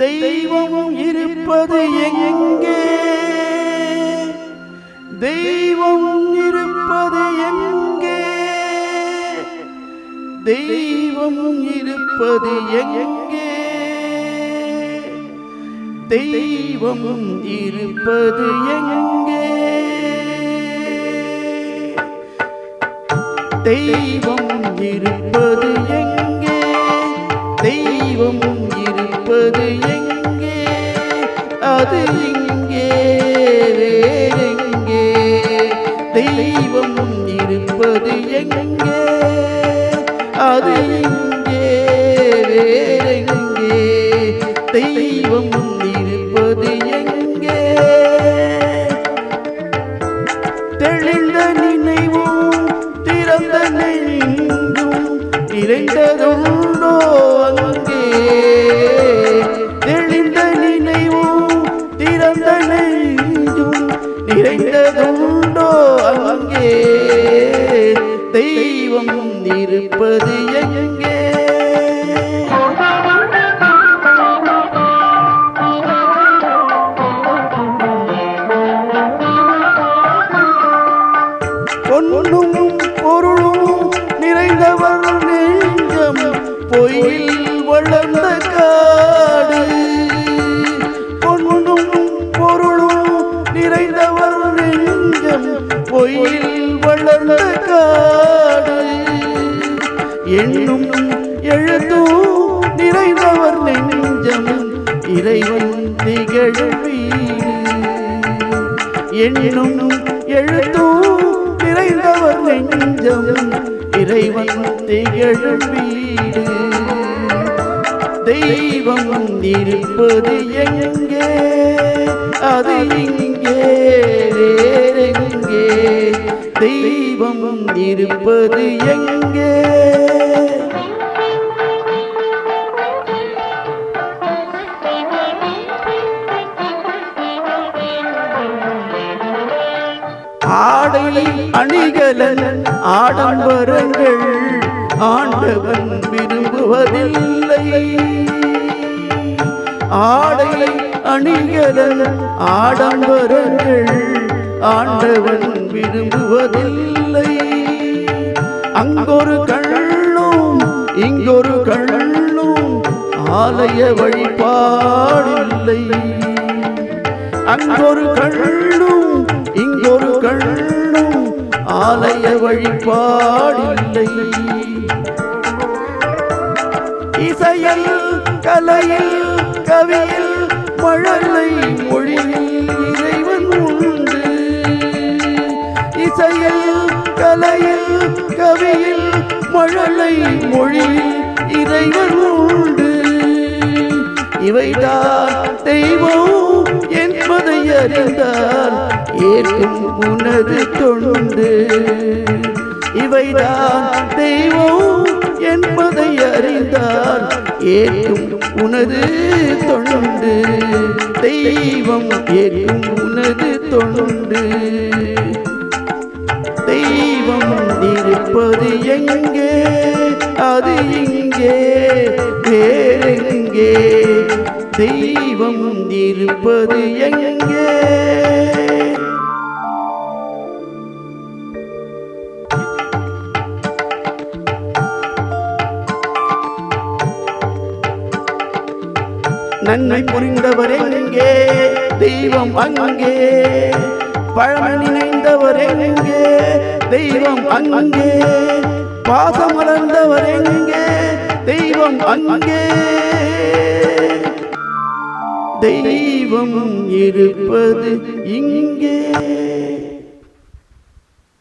தெய்வம் இருப்பது எங்கே? தெய்வம் இருப்பது எங்கே? தெய்வம் இருப்பது எங்கே? தெய்வம் இருப்பது எங்கே? தெய்வம் இருப்பது எங்கே? தெய்வம் இருப்பது எங்கே? அது இங்கே வேறெங்கே? தெய்வம் இருப்பது எங்கே? அது இங்கே வேறெங்கே? தெய்வம் இருப்பது எங்கே? தெளிந்த நினைவும் திறந்த நெஞ்சும் நிறைந்ததுண்டோ அங்கே? தெளிந்த நினைவும் திறந்த நெஞ்சும் நிறைந்ததுண்டோ அங்கே? தெய்வம் இருப்பது எங்கே? பொன்னும் பொருளும் நிறைந்தவர் நெஞ்சம் பொய்யில் வளர்ந்த காடு. பொன்னும் பொருளும் நிறைந்தவர் நெஞ்சம் பொய்யில் வளர்ந்த காடு. எண்ணும் எழுத்தும் நிறைந்தவர் நெஞ்சம் இறைவன் திகழும் வீடு. எண்ணும் எழுத்தும் நிறைந்தவர் நெஞ்சம் இறைவன் திகழும் வீடு. தெய்வம் இருப்பது எங்கே? அது இங்கே வேறெங்கே? தெய்வம் இருப்பது எங்கே? ஆடை அணிகலன் ஆடம்பரங்கள் ஆண்டவன் விரும்புவதில்லை. ஆடை அணிகலன் ஆடம்பரங்கள் ஆண்டவன் விரும்புவதில்லை. அங்கொரு கண்ணும் இங்கொரு கண்ணும் ஆலய வழிபாடில்லை. அங்கொரு கண்ணும் இங்கொரு கண்ணும் ஆலய வழிபாடில்லை. இசையில் கலையில் கவியில் மழலை மொழியில் இறைவன் உண்டு. இசையில் கலையில் கவியில் மழலை மொழியில் இறைவன் உண்டு. இவைதான் தெய்வம் என்பதை அறிந்தால் ஏற்கும் உனது தொண்டு. இவைதான் தெய்வம் என்பதை அறிந்தால் ஏற்கும் உனது தொண்டு. தெய்வம் ஏற்கும் உனது தொண்டு. தெய்வம் இருப்பது எங்கே? அது இங்கே வேறெங்கே? தெய்வம் இருப்பது எங்கே? நன்மை புரிந்தவர் எங்கே? தெய்வம் அங்கே. பழமை நினைந்தவர் எங்கே? தெய்வம் அங்கே. பாசம் மலர்ந்தவர் எங்கே? தெய்வம் அங்கே. தெய்வம் இருப்பது இங்கே.